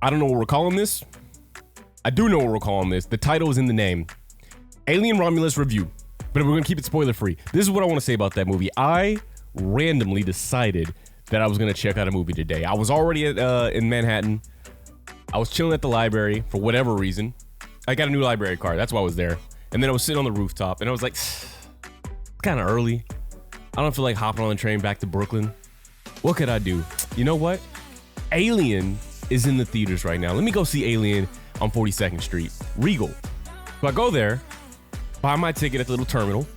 I don't know what we're calling this. I do know what we're calling this. The title is in the name. Alien Romulus review. But we're going to keep it spoiler free. This is what I want to say about that movie. I randomly decided that I was going to check out a movie today. I was already in Manhattan. I was chilling at the library for whatever reason. I got a new library card. That's why I was there. And then I was sitting on the rooftop and I was like, it's kind of early. I don't feel like hopping on the train back to Brooklyn. What could I do? You know what? Alien is in the theaters right now. Let me go see Alien on 42nd Street. Regal. So I go there, buy my ticket at the little terminal.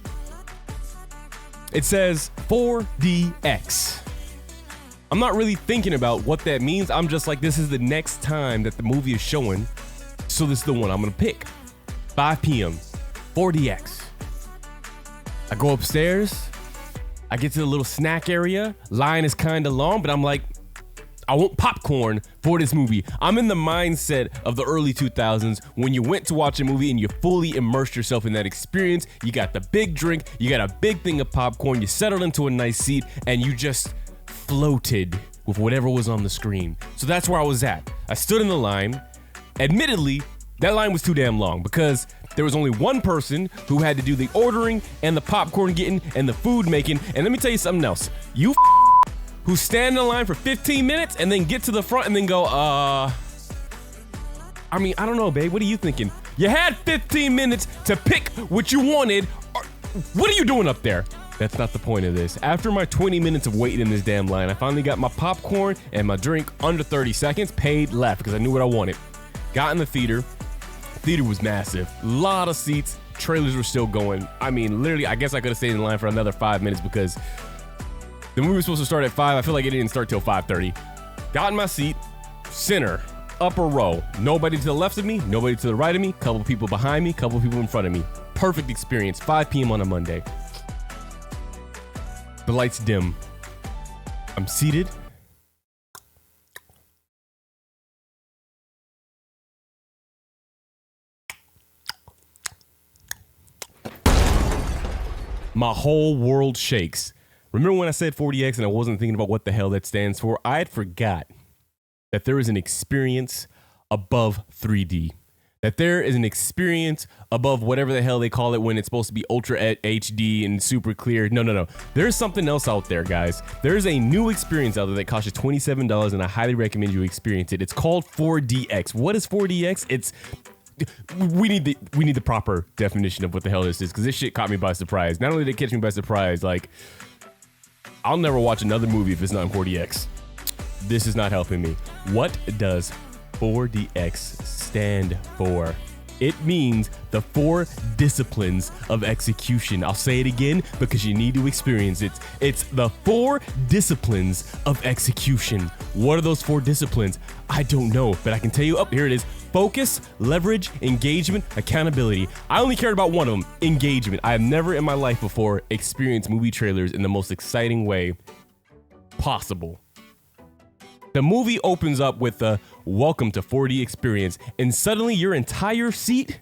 It says 4DX. I'm not really thinking about what that means. I'm just like, this is the next time that the movie is showing. So this is the one I'm gonna pick. 5 p.m. 4DX. I go upstairs. I get to the little snack area. Line is kind of long, but I'm like, I want popcorn for this movie. I'm in the mindset of the early 2000s when you went to watch a movie and you fully immersed yourself in that experience. You got the big drink, you got a big thing of popcorn, you settled into a nice seat, and you just floated with whatever was on the screen. So that's where I was at. I stood in the line. Admittedly, that line was too damn long because there was only one person who had to do the ordering and the popcorn getting and the food making. And let me tell you something else. You who stand in line for 15 minutes and then get to the front and then go, I mean, I don't know, babe. What are you thinking? You had 15 minutes to pick what you wanted. What are you doing up there? That's not the point of this. After my 20 minutes of waiting in this damn line, I finally got my popcorn and my drink under 30 seconds, paid, left because I knew what I wanted. Got in the theater. Theater was massive. Lot of seats. Trailers were still going. I mean, literally, I guess I could have stayed in line for another 5 minutes because the movie was supposed to start at 5. I feel like it didn't start till 5:30. Got in my seat, center, upper row. Nobody to the left of me, nobody to the right of me, couple people behind me, couple people in front of me. Perfect experience, 5 p.m. on a Monday. The lights dim. I'm seated. My whole world shakes. Remember when I said 4DX and I wasn't thinking about what the hell that stands for? I had forgot that there is an experience above 3D. That there is an experience above whatever the hell they call it when it's supposed to be ultra HD and super clear. No. There's something else out there, guys. There's a new experience out there that costs you $27 and I highly recommend you experience it. It's called 4DX. What is 4DX? We need the proper definition of what the hell this is because this shit caught me by surprise. Not only did it catch me by surprise, like, I'll never watch another movie if it's not in 4DX. This is not helping me. What does 4DX stand for? It means the 4 disciplines of execution. I'll say it again because you need to experience it. It's the 4 disciplines of execution. What are those 4 disciplines? I don't know, but I can tell you, here it is. Focus, leverage, engagement, accountability. I only cared about one of them, engagement. I have never in my life before experienced movie trailers in the most exciting way possible. The movie opens up with the welcome to 4D experience, and suddenly your entire seat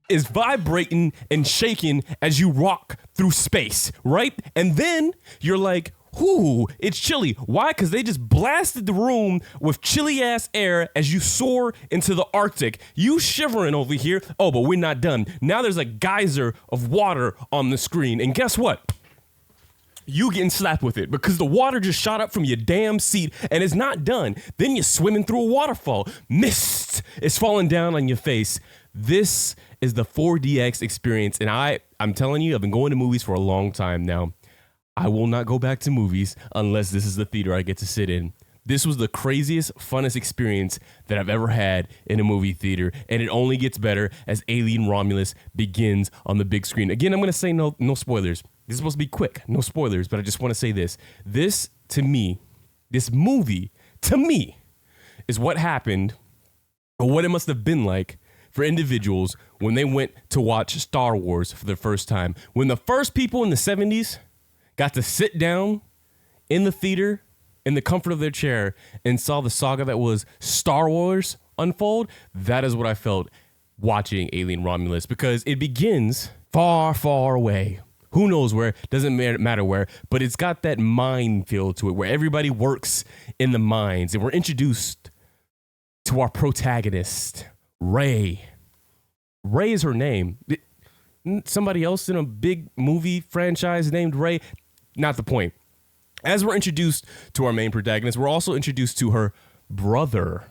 is vibrating and shaking as you rock through space, right? And then you're like, ooh, it's chilly. Why? Because they just blasted the room with chilly ass air as you soar into the Arctic. You shivering over here. Oh, but we're not done. Now there's a geyser of water on the screen. And guess what? You getting slapped with it because the water just shot up from your damn seat and it's not done. Then you're swimming through a waterfall. Mist is falling down on your face. This is the 4DX experience. And I'm telling you, I've been going to movies for a long time now. I will not go back to movies unless this is the theater I get to sit in. This was the craziest, funnest experience that I've ever had in a movie theater, and it only gets better as Alien Romulus begins on the big screen. Again, I'm going to say no spoilers. This is supposed to be quick, no spoilers, but I just want to say this. This movie, to me, is what happened, or what it must have been like for individuals when they went to watch Star Wars for the first time. When the first people in the 70s got to sit down in the theater in the comfort of their chair and saw the saga that was Star Wars unfold, that is what I felt watching Alien Romulus, because it begins far, far away. Who knows where, doesn't matter where, but it's got that mine feel to it where everybody works in the mines, and we're introduced to our protagonist, Ray. Ray is her name. Somebody else in a big movie franchise named Ray? Not the point. As we're introduced to our main protagonist, we're also introduced to her brother.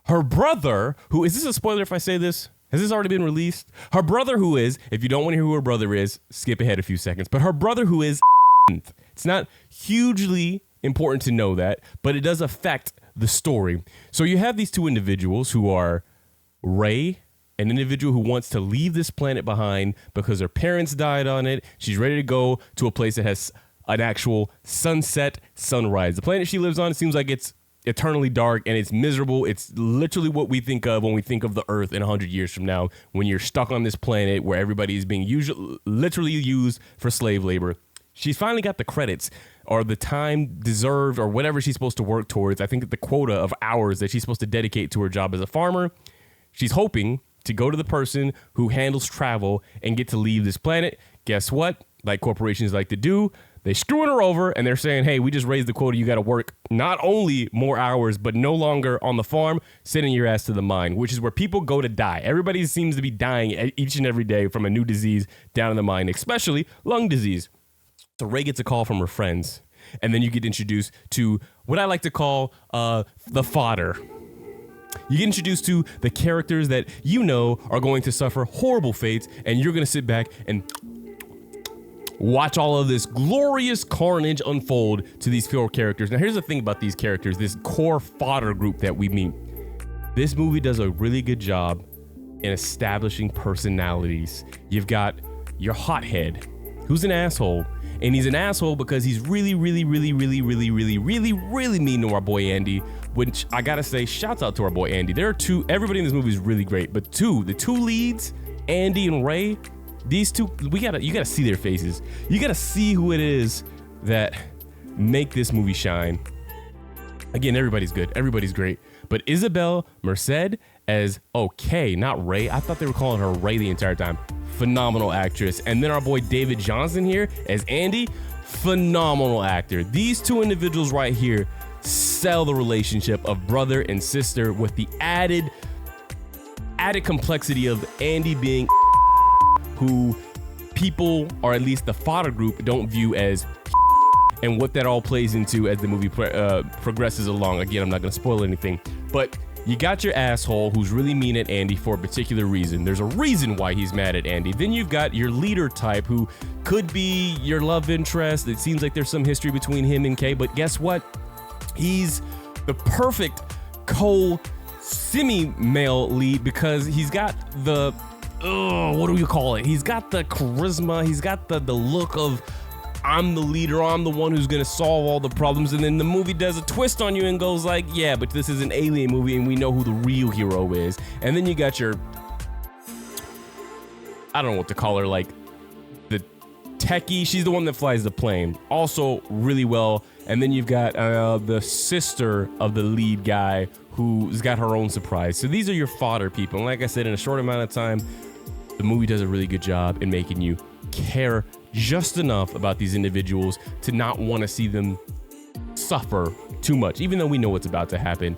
Her brother, who, is this a spoiler if I say this? Has this already been released? Her brother who is, if you don't want to hear who her brother is, skip ahead a few seconds. But her brother who is, it's not hugely important to know that, but it does affect the story. So you have these two individuals who are Ray, an individual who wants to leave this planet behind because her parents died on it. She's ready to go to a place that has an actual sunset, sunrise. The planet she lives on, it seems like it's eternally dark and it's miserable. It's literally what we think of when we think of the Earth in 100 years from now, when you're stuck on this planet where everybody is being literally used for slave labor. She's finally got the credits or the time deserved or whatever she's supposed to work towards. I think the quota of hours that she's supposed to dedicate to her job as a farmer. She's hoping to go to the person who handles travel and get to leave this planet. Guess what? Like corporations like to do, they screwing her over and they're saying, hey, we just raised the quota. You got to work not only more hours, but no longer on the farm, sending your ass to the mine, which is where people go to die. Everybody seems to be dying each and every day from a new disease down in the mine, especially lung disease. So Ray gets a call from her friends. And then you get introduced to what I like to call the fodder. You get introduced to the characters that you know are going to suffer horrible fates, and you're going to sit back and watch all of this glorious carnage unfold to these four characters. Now, here's the thing about these characters, this core fodder group that we meet. This movie does a really good job in establishing personalities. You've got your hothead, who's an asshole. And he's an asshole because he's really mean to our boy Andy, which I gotta say, shouts out to our boy Andy. There are two, everybody in this movie is really great, but the two leads, Andy and Ray, these two, you gotta see their faces. You gotta see who it is that make this movie shine. Again, everybody's good, everybody's great, but Isabel Merced as not Ray. I thought they were calling her Ray the entire time. Phenomenal actress. And then our boy David Johnson here as Andy, phenomenal actor. These two individuals right here sell the relationship of brother and sister with the added complexity of Andy being who people, or at least the fodder group, don't view as, and what that all plays into as the movie progresses along. Again, I'm not going to spoil anything, but you got your asshole who's really mean at Andy for a particular reason. There's a reason why he's mad at Andy. Then you've got your leader type who could be your love interest. It seems like there's some history between him and Kay, but guess what? He's the perfect semi-male lead because he's got the, what do you call it? He's got the charisma. He's got the look of, I'm the leader, I'm the one who's gonna solve all the problems, and then the movie does a twist on you and goes like, yeah, but this is an alien movie and we know who the real hero is. And then you got your, I don't know what to call her, like the techie, she's the one that flies the plane, also really well. And then you've got the sister of the lead guy who's got her own surprise. So these are your fodder people, and like I said, in a short amount of time, the movie does a really good job in making you care just enough about these individuals to not want to see them suffer too much, even though we know what's about to happen.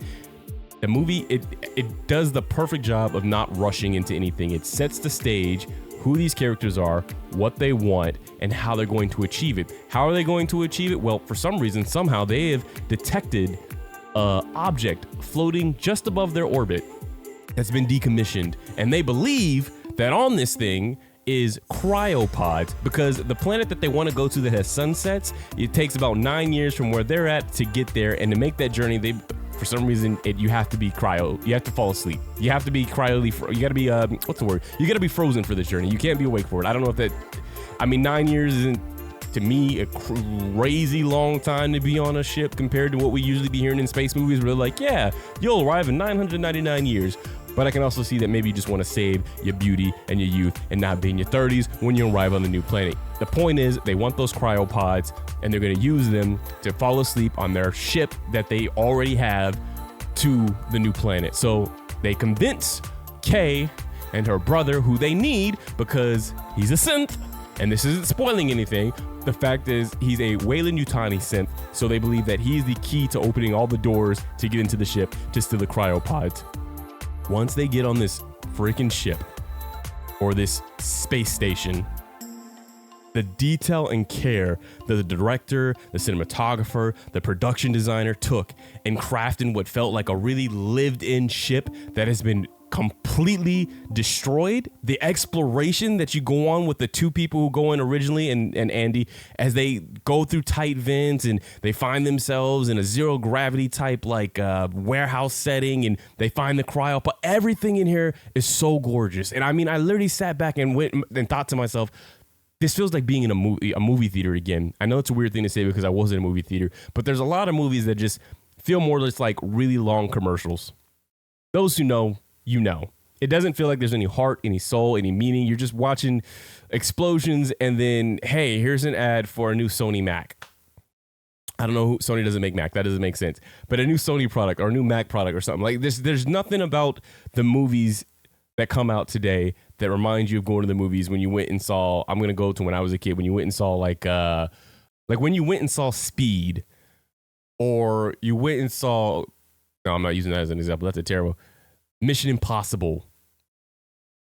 The movie, it does the perfect job of not rushing into anything. It sets the stage, who these characters are, what they want, and how they're going to achieve it. How are they going to achieve it? Well, for some reason, somehow they have detected an object floating just above their orbit that's been decommissioned, and they believe that on this thing is cryopods, because the planet that they want to go to that has sunsets, it takes about 9 years from where they're at to get there, and to make that journey, for some reason, you have to be you have to fall asleep. You have to be you got to be, what's the word? You got to be frozen for this journey. You can't be awake for it. I don't know if 9 years isn't, to me, a crazy long time to be on a ship compared to what we usually be hearing in space movies, where they're like, yeah, you'll arrive in 999 years. But I can also see that maybe you just want to save your beauty and your youth and not be in your 30s when you arrive on the new planet. The point is, they want those cryopods, and they're going to use them to fall asleep on their ship that they already have to the new planet. So they convince Kay and her brother, who they need because he's a synth, and this isn't spoiling anything, the fact is he's a Weyland-Yutani synth, so they believe that he's the key to opening all the doors to get into the ship to steal the cryopods. Once they get on this freaking ship, or this space station, the detail and care that the director, the cinematographer, the production designer took in crafting what felt like a really lived-in ship that has been completely destroyed. The exploration that you go on with the two people who go in originally and Andy, as they go through tight vents and they find themselves in a zero gravity type like warehouse setting, and they find the cryo, but everything in here is so gorgeous. And I mean, I literally sat back and went and thought to myself, this feels like being in a movie theater again. I know it's a weird thing to say because I was in a movie theater, but there's a lot of movies that just feel more just like really long commercials. Those who know, you know. It doesn't feel like there's any heart, any soul, any meaning. You're just watching explosions and then, hey, here's an ad for a new Sony Mac. I don't know who, Sony doesn't make Mac. That doesn't make sense. But a new Sony product or a new Mac product or something. Like there's nothing about the movies that come out today that remind you of going to the movies when you went and saw, I'm going to go to when I was a kid, when you went and saw like when you went and saw Speed, or you went and saw, no, I'm not using that as an example. That's a terrible, Mission Impossible.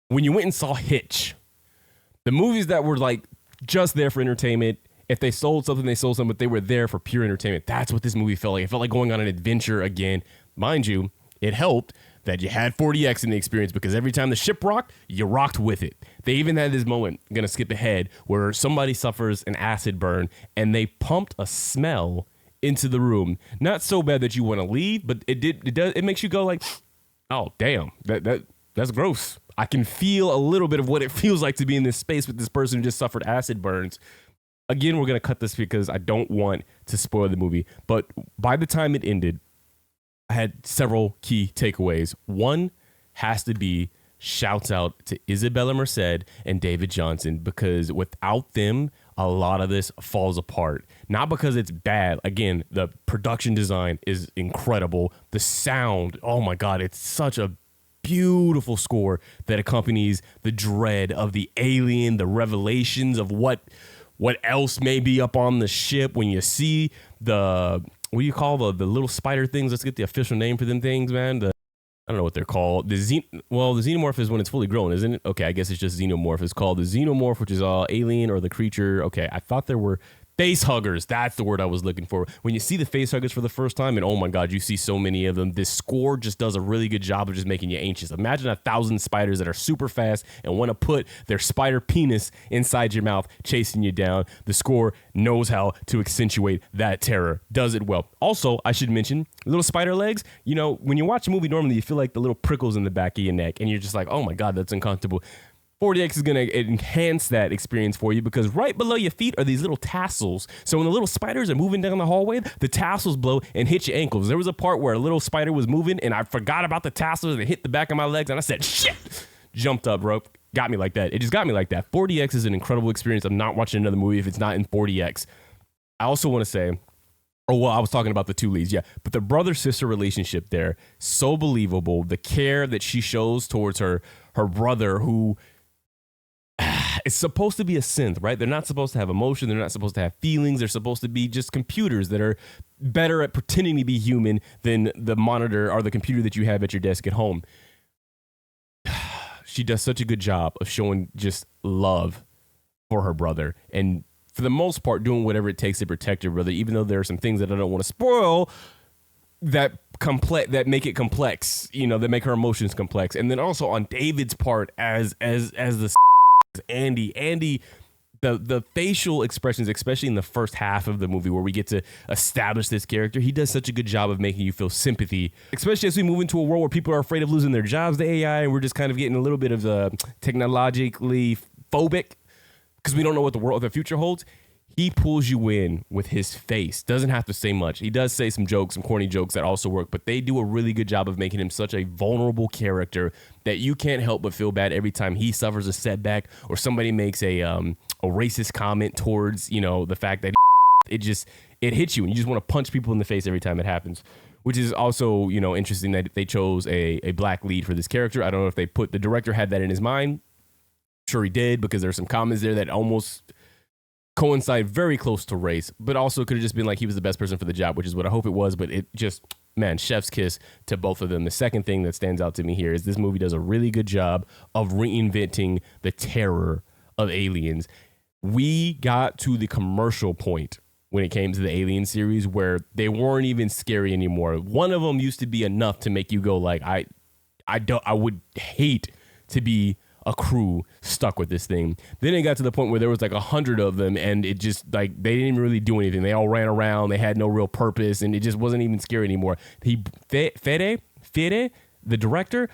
When you went and saw Hitch, the movies that were like just there for entertainment. If they sold something, they sold something, but they were there for pure entertainment. That's what this movie felt like. It felt like going on an adventure again. Mind you, it helped that you had 40X in the experience, because every time the ship rocked, you rocked with it. They even had this moment, I'm going to skip ahead, where somebody suffers an acid burn and they pumped a smell into the room. Not so bad that you want to leave, but it makes you go like, oh, damn, that's gross. I can feel a little bit of what it feels like to be in this space with this person who just suffered acid burns. Again, we're going to cut this because I don't want to spoil the movie. But by the time it ended, I had several key takeaways. One has to be shouts out to Isabella Merced and David Johnson, because without them, a lot of this falls apart. Not because it's bad. Again, the production design is incredible. The sound, oh my God, it's such a beautiful score that accompanies the dread of the alien, the revelations of what else may be up on the ship when you see the, what do you call the little spider things? Let's get the official name for them things, man. I don't know what they're called. The xenomorph is when it's fully grown, isn't it? Okay, I guess it's just xenomorph. It's called the xenomorph, which is alien or the creature. Okay, I thought there were face huggers. That's the word I was looking for. When you see the face huggers for the first time, and oh my God, you see so many of them. This score just does a really good job of just making you anxious. Imagine 1,000 spiders that are super fast and want to put their spider penis inside your mouth, chasing you down. The score knows how to accentuate that terror. Does it well. Also, I should mention, little spider legs. You know, when you watch a movie normally, you feel like the little prickles in the back of your neck, and you're just like, oh my God, that's uncomfortable. 40X is going to enhance that experience for you, because right below your feet are these little tassels. So when the little spiders are moving down the hallway, the tassels blow and hit your ankles. There was a part where a little spider was moving and I forgot about the tassels and it hit the back of my legs and I said, shit, jumped up, bro. Got me like that. It just got me like that. 40X is an incredible experience. I'm not watching another movie if it's not in 40X. I also want to say, oh, well, I was talking about the two leads, yeah. But the brother-sister relationship there, so believable. The care that she shows towards her brother, who it's supposed to be a synth, right? They're not supposed to have emotion. They're not supposed to have feelings. They're supposed to be just computers that are better at pretending to be human than the monitor or the computer that you have at your desk at home. She does such a good job of showing just love for her brother, and for the most part doing whatever it takes to protect her brother, even though there are some things that I don't want to spoil that make it complex, you know, that make her emotions complex. And then also on David's part as the Andy, the facial expressions, especially in the first half of the movie where we get to establish this character, he does such a good job of making you feel sympathy, especially as we move into a world where people are afraid of losing their jobs to AI, and we're just kind of getting a little bit of technologically phobic because we don't know what the future holds. He pulls you in with his face. Doesn't have to say much. He does say some jokes, some corny jokes that also work, but they do a really good job of making him such a vulnerable character that you can't help but feel bad every time he suffers a setback or somebody makes a racist comment towards, you know, the fact that it hits you and you just want to punch people in the face every time it happens. Which is also, you know, interesting that they chose a black lead for this character. I don't know if the director had that in his mind. sure he did, because there's some comments there that almost coincide very close to race, but also could have just been like he was the best person for the job, which is what I hope it was. But it just, man, chef's kiss to both of them. The second thing that stands out to me here is this movie does a really good job of reinventing the terror of aliens. We got to the commercial point when it came to the Alien series where they weren't even scary anymore. One of them used to be enough to make you go like, I would hate to be a crew stuck with this thing. Then it got to the point where there was like 100 of them, and it just like they didn't really do anything. They all ran around. They had no real purpose, and it just wasn't even scary anymore. Fede, the director,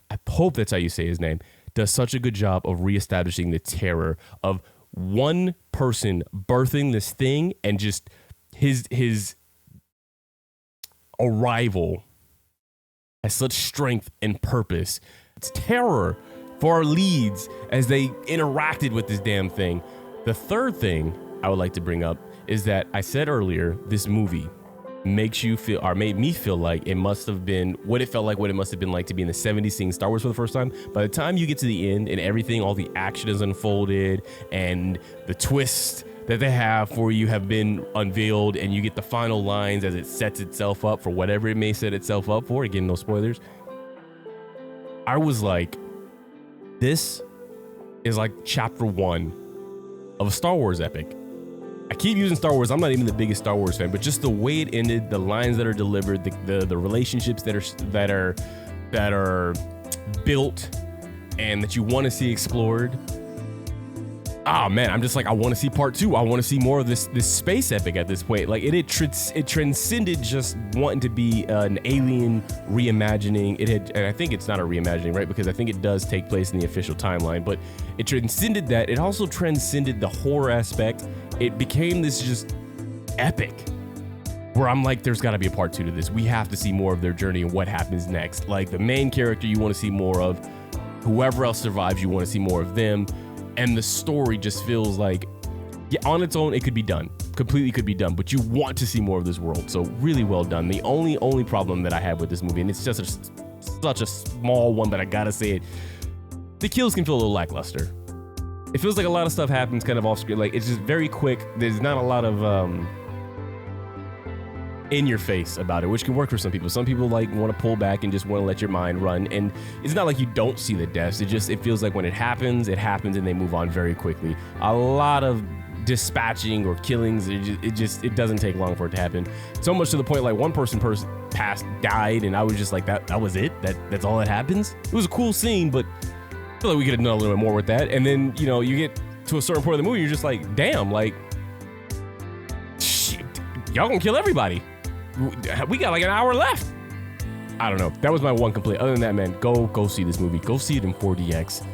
I hope that's how you say his name, does such a good job of reestablishing the terror of one person birthing this thing, and just his arrival has such strength and purpose. It's terror for our leads as they interacted with this damn thing. The third thing I would like to bring up is that I said earlier, this movie makes you feel, or made me feel like it must have been what it felt like, what it must have been like to be in the 70s seeing Star Wars for the first time. By the time you get to the end and everything, all the action is unfolded and the twists that they have for you have been unveiled, and you get the final lines as it sets itself up for whatever it may set itself up for. Again, no spoilers. I was like, this is like chapter 1 of a Star Wars epic. I keep using Star Wars. I'm not even the biggest Star Wars fan, but just the way it ended, the lines that are delivered, the relationships that are built and that you want to see explored. Oh man, I'm just like, I want to see part 2. I want to see more of this space epic at this point. Like it transcended just wanting to be an Alien reimagining. And I think it's not a reimagining, right? Because I think it does take place in the official timeline, but it transcended that. It also transcended the horror aspect. It became this just epic where I'm like, there's got to be a part 2 to this. We have to see more of their journey and what happens next. Like the main character you want to see more of, whoever else survives, you want to see more of them. And the story just feels like, yeah, on its own, it could be done. Completely could be done, but you want to see more of this world. So really well done. The only problem that I have with this movie, and it's just such a small one, but I gotta say it, the kills can feel a little lackluster. It feels like a lot of stuff happens kind of off screen. Like it's just very quick. There's not a lot of in your face about it, which can work for some people. Some people like want to pull back and just want to let your mind run. And it's not like you don't see the deaths. It feels like when it happens and they move on very quickly. A lot of dispatching or killings, it doesn't take long for it to happen. So much to the point like one person died, and I was just like, that was it? That's all that happens? It was a cool scene, but I feel like we could have done a little bit more with that. And then, you know, you get to a certain point of the movie, you're just like, damn, like, shit, y'all gonna kill everybody. We got like an hour left. I don't know. That was my one complaint. Other than that, man, go see this movie. Go see it in 4DX.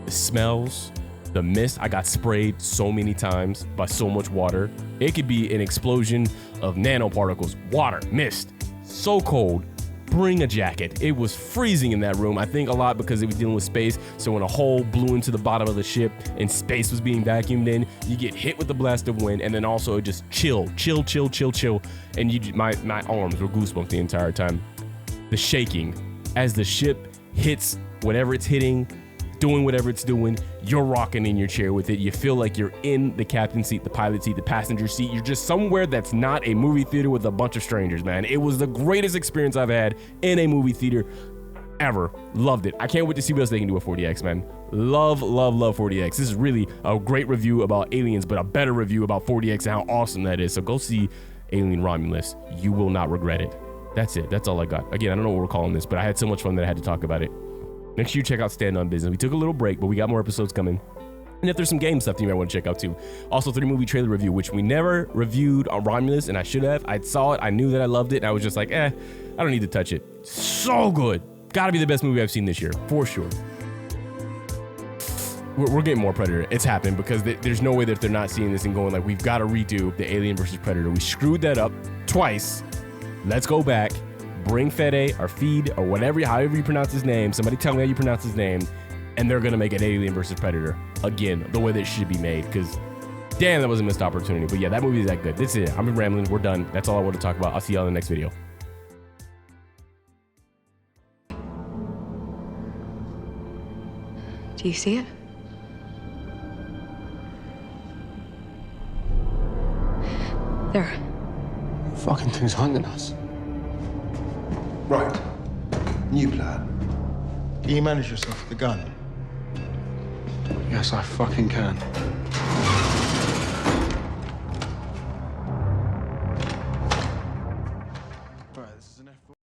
The smells, the mist. I got sprayed so many times by so much water. It could be an explosion of nanoparticles, water, mist. So cold. Bring a jacket. It was freezing in that room. I think a lot because it was dealing with space. So when a hole blew into the bottom of the ship and space was being vacuumed in, you get hit with the blast of wind, and then also it just chill. And my arms were goosebumped the entire time. The shaking as the ship hits whatever it's hitting, doing whatever it's doing, you're rocking in your chair with it. You feel like you're in the captain's seat, the pilot seat, the passenger seat. You're just somewhere that's not a movie theater with a bunch of strangers, man. It was the greatest experience I've had in a movie theater ever. Loved it. I can't wait to see what else they can do with 4DX, man. Love 4DX. This is really a great review about aliens, but a better review about 4DX and how awesome that is. So go see Alien Romulus. You will not regret it. That's it. That's all I got. Again, I don't know what we're calling this, but I had so much fun that I had to talk about it. Make sure you check out Stand On Business. We took a little break, but we got more episodes coming. And if there's some game stuff that you might want to check out too. Also, 3 movie trailer review, which we never reviewed on Romulus, and I should have. I saw it, I knew that I loved it, and I was just like, I don't need to touch it. So good. Gotta be the best movie I've seen this year, for sure. We're getting more Predator. It's happened because there's no way that they're not seeing this and going like, we've got to redo the Alien versus Predator. We screwed that up twice. Let's go back. Bring Fede or Fede or whatever, however you pronounce his name. Somebody tell me how you pronounce his name. And they're going to make an Alien versus Predator again, the way that it should be made. Because damn, that was a missed opportunity. But yeah, that movie is that good. That's it. I'm rambling. We're done. That's all I want to talk about. I'll see y'all in the next video. Do you see it? There. Fucking thing's hunting us. Right. New plan. Can you manage yourself with the gun? Yes, I fucking can. Right, this is an F4.